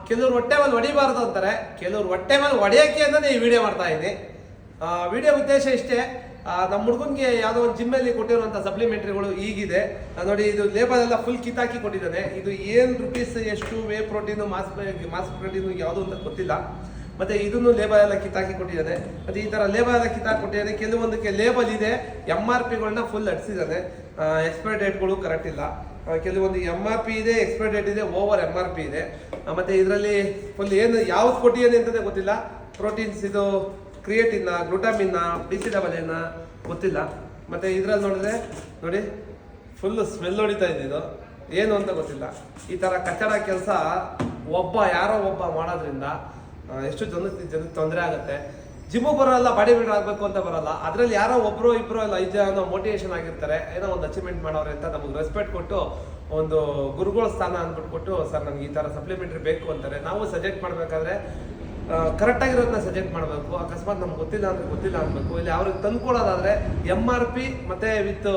ಕೆಲವ್ರು ಹೊಟ್ಟೆ ಮೇಲೆ ಹೊಡಿಬಾರ್ದು ಅಂತಾರೆ, ಕೆಲವ್ರು ಹೊಟ್ಟೆ ಮೇಲೆ ಹೊಡೆಯೋಕ್ಕೆ ಅಂತಾನೆ ಈ ವಿಡಿಯೋ ಮಾಡ್ತಾ ಇದ್ದೀನಿ. ವಿಡಿಯೋ ಉದ್ದೇಶ ಇಷ್ಟೇ. ನಮ್ಮ ಹುಡುಗನಿಗೆ ಯಾವುದೋ ಒಂದು ಜಿಮ್ಮಲ್ಲಿ ಕೊಟ್ಟಿರುವಂಥ ಸಪ್ಲಿಮೆಂಟ್ರಿಗಳು ಈಗಿದೆ ನೋಡಿ. ಇದು ಲೇಬಲ್ ಎಲ್ಲ ಫುಲ್ ಕಿತ್ತಾಕಿ ಕೊಟ್ಟಿದ್ದಾನೆ. ಇದು ಏನು ರುಪೀಸ್, ಎಷ್ಟು ವೇ ಪ್ರೋಟೀನು, ಮಾಸ್ ಪ್ರೋಟೀನು ಯಾವುದು ಅಂತ ಗೊತ್ತಿಲ್ಲ. ಮತ್ತು ಇದನ್ನು ಲೇಬಲ್ ಎಲ್ಲ ಕಿತ್ತಾಕಿ ಕೊಟ್ಟಿದ್ದಾನೆ. ಮತ್ತು ಈ ಥರ ಲೇಬಲ್ ಎಲ್ಲ ಕಿತ್ತಾಕಿ ಕೊಟ್ಟಿದ್ದಾನೆ. ಕೆಲವೊಂದಕ್ಕೆ ಲೇಬಲ್ ಇದೆ, MRPಗಳನ್ನ ಫುಲ್ ಅಡಿಸಿದ್ದಾನೆ. ಎಕ್ಸ್ಪೈರಿ ಡೇಟ್ಗಳು ಕರೆಕ್ಟ್ ಇಲ್ಲ. ಕೆಲವೊಂದು MRP ಇದೆ, ಎಕ್ಸ್ಪೈರಿ ಡೇಟ್ ಇದೆ, ಓವರ್ MRP ಇದೆ. ಮತ್ತು ಇದರಲ್ಲಿ ಫುಲ್ ಏನು ಯಾವ್ದು ಕೊಟ್ಟಿದ್ದಾನೆ ಅಂತಲೇ ಗೊತ್ತಿಲ್ಲ. ಪ್ರೋಟೀನ್ಸ್ ಇದು ಕ್ರಿಯೇಟಿನ್ನ, ಗ್ಲುಟಾಮಿನ್ನ, BCAA ಗೊತ್ತಿಲ್ಲ. ಮತ್ತು ಇದರಲ್ಲಿ ನೋಡಿದ್ರೆ ನೋಡಿ ಫುಲ್ಲು ಸ್ಮೆಲ್ ಹೊಡಿತಾ ಇದೆ. ಇದು ಏನು ಅಂತ ಗೊತ್ತಿಲ್ಲ. ಈ ಥರ ಕಚ್ಚಡ ಕೆಲಸ ಯಾರೋ ಒಬ್ಬ ಮಾಡೋದ್ರಿಂದ ಎಷ್ಟು ಜನಕ್ಕೆ ತೊಂದರೆ ಆಗುತ್ತೆ. ಜಿಮ್ಮು ಬರೋಲ್ಲ, ಬಾಡಿ ಬಿಲ್ಡರ್ ಆಗಬೇಕು ಅಂತ ಬರೋಲ್ಲ. ಅದರಲ್ಲಿ ಯಾರೋ ಒಬ್ಬರು ಇಬ್ಬರು ಇಲ್ಲ 5 ಜನ ಮೋಟಿವೇಶನ್ ಆಗಿರ್ತಾರೆ, ಏನೋ ಒಂದು ಅಚೀವ್ಮೆಂಟ್ ಮಾಡೋರೆ ಅಂತ ನಮಗೆ ರೆಸ್ಪೆಕ್ಟ್ ಕೊಟ್ಟು ಒಂದು ಗುರುಗಳ ಸ್ಥಾನ ಅಂದ್ಬಿಟ್ಟು ಸರ್ ನನಗೆ ಈ ಥರ ಸಪ್ಲಿಮೆಂಟ್ರಿ ಬೇಕು ಅಂತಾರೆ. ನಾವು ಸಜೆಕ್ಟ್ ಮಾಡಬೇಕಾದ್ರೆ ಕರೆಕ್ಟಾಗಿರೋದನ್ನ ಸಜೆಕ್ಟ್ ಮಾಡಬೇಕು. ಅಕಸ್ಮಾತ್ ನಮ್ಗೆ ಗೊತ್ತಿಲ್ಲ ಅಂದರೆ ಗೊತ್ತಿಲ್ಲ ಅನ್ಬೇಕು. ಇಲ್ಲಿ ಅವ್ರಿಗೆ ತಂದ್ಕೊಡೋದಾದರೆ MRP ಮತ್ತು ವಿತ್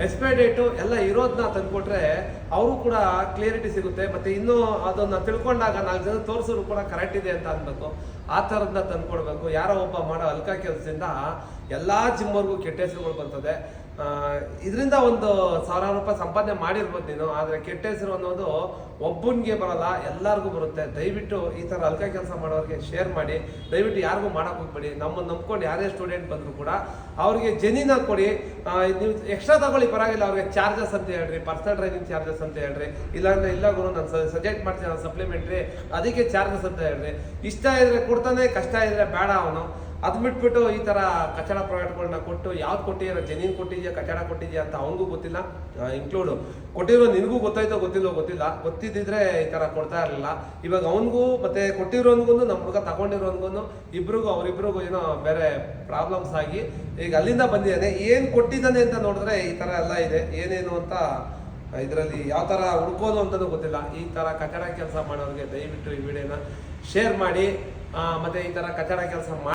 ಎಕ್ಸ್ಪೈರಿ ಡೇಟು ಎಲ್ಲ ಇರೋದನ್ನ ತಂದುಕೊಟ್ರೆ ಅವರು ಕೂಡ ಕ್ಲಿಯರಿಟಿ ಸಿಗುತ್ತೆ. ಮತ್ತು ಇನ್ನೂ ಅದನ್ನು ತಿಳ್ಕೊಂಡಾಗ 4 ಜನ ತೋರಿಸೋರು ಕೂಡ ಕರೆಕ್ಟ್ ಇದೆ ಅಂತ ಅನ್ಬೇಕು. ಆ ಥರದನ್ನ ತಂದುಕೊಡ್ಬೇಕು. ಯಾರೋ ಒಬ್ಬ ಮಾಡೋ ಅಲ್ಕ ಕೆಲಸದಿಂದ ಎಲ್ಲ ಜಿಮ್ಮವ್ರಿಗೂ ಕೆಟ್ಟ ಹೆಸರುಗಳು ಬರ್ತದೆ. ಇದರಿಂದ ಒಂದು 1000 ರೂಪಾಯಿ ಸಂಪಾದನೆ ಮಾಡಿರ್ಬೋದು ನೀನು, ಆದರೆ ಕೆಟ್ಟ ಹೆಸರು ಅನ್ನೋದು ಒಬ್ಬನಿಗೆ ಬರೋಲ್ಲ, ಎಲ್ಲರಿಗೂ ಬರುತ್ತೆ. ದಯವಿಟ್ಟು ಈ ಥರ ಅಲ್ಕ ಕೆಲಸ ಮಾಡೋರಿಗೆ ಶೇರ್ ಮಾಡಿ. ದಯವಿಟ್ಟು ಯಾರಿಗೂ ಮಾಡೋಕೆ ಹೋಗ್ಬೇಡಿ. ನಮ್ಮನ್ನು ನಂಬ್ಕೊಂಡು ಯಾರೇ ಸ್ಟೂಡೆಂಟ್ ಬಂದರೂ ಕೂಡ ಅವ್ರಿಗೆ ಜೆನ್ಯೂನಾಗಿ ಕೊಡಿ. ನೀವು ಎಕ್ಸ್ಟ್ರಾ ತಗೊಳ್ಳಿ ಪರವಾಗಿಲ್ಲ, ಅವ್ರಿಗೆ ಚಾರ್ಜಸ್ ಅಂತ ಹೇಳ್ರಿ, ಪರ್ಸನಲ್ ಟ್ರೈನಿಂಗ್ ಚಾರ್ಜಸ್ ಅಂತ ಹೇಳ್ರಿ. ಇಲ್ಲಾಂದರೆ ಇಲ್ಲ ಗುರು ನಾನು ಸಜೆಕ್ಟ್ ಮಾಡ್ತೀನಿ ನಾನು ಸಪ್ಲಿಮೆಂಟ್ರಿ, ಅದಕ್ಕೆ ಚಾರ್ಜಸ್ ಅಂತ ಹೇಳ್ರಿ. ಇಷ್ಟ ಇದ್ರೆ ಕೊಡ್ತಾನೆ, ಕಷ್ಟ ಇದ್ರೆ ಬೇಡ ಅವನು. ಅದು ಬಿಟ್ಬಿಟ್ಟು ಈ ಥರ ಕಚಡ ಪ್ರಾಡಕ್ಟ್ಗಳನ್ನ ಕೊಟ್ಟು ಯಾವ್ದು ಕೊಟ್ಟಿದ್ದೀರ, ಜೆನ್ಯೂನ್ ಕೊಟ್ಟಿದ್ಯಾ, ಕಚಡ ಕೊಟ್ಟಿದ್ಯಾ ಅಂತ ಅವನಿಗೂ ಗೊತ್ತಿಲ್ಲ, ಇನ್ಕ್ಲೂಡು ಕೊಟ್ಟಿರೋ ನಿನಗೂ ಗೊತ್ತಾಯ್ತೋ ಗೊತ್ತಿಲ್ಲ. ಗೊತ್ತಿದ್ದಿದ್ರೆ ಈ ಥರ ಕೊಡ್ತಾ ಇರಲಿಲ್ಲ. ಇವಾಗ ಅವನಿಗೂ ಮತ್ತು ಕೊಟ್ಟಿರೋನ್ಗೂ, ನಮ್ಮ ಹುಡುಗ ತಗೊಂಡಿರೋನ್ಗೂ ಅವರಿಬ್ರಿಗೂ ಏನೋ ಬೇರೆ ಪ್ರಾಬ್ಲಮ್ಸ್ ಆಗಿ ಈಗ ಅಲ್ಲಿಂದ ಬಂದಿದ್ದಾನೆ. ಏನು ಕೊಟ್ಟಿದ್ದಾನೆ ಅಂತ ನೋಡಿದ್ರೆ ಈ ಥರ ಎಲ್ಲ ಇದೆ. ಏನೇನು ಅಂತ ಇದರಲ್ಲಿ ಯಾವ ಥರ ಹುಡ್ಕೋದು ಅಂತಲೂ ಗೊತ್ತಿಲ್ಲ. ಈ ಥರ ಕಚಡ ಕೆಲಸ ಮಾಡೋರಿಗೆ ದಯವಿಟ್ಟು ಈ ವಿಡಿಯೋನ ಶೇರ್ ಮಾಡಿ. ಮತ್ತು ಈ ಥರ ಕಚಡ ಕೆಲಸ ಮಾಡಿ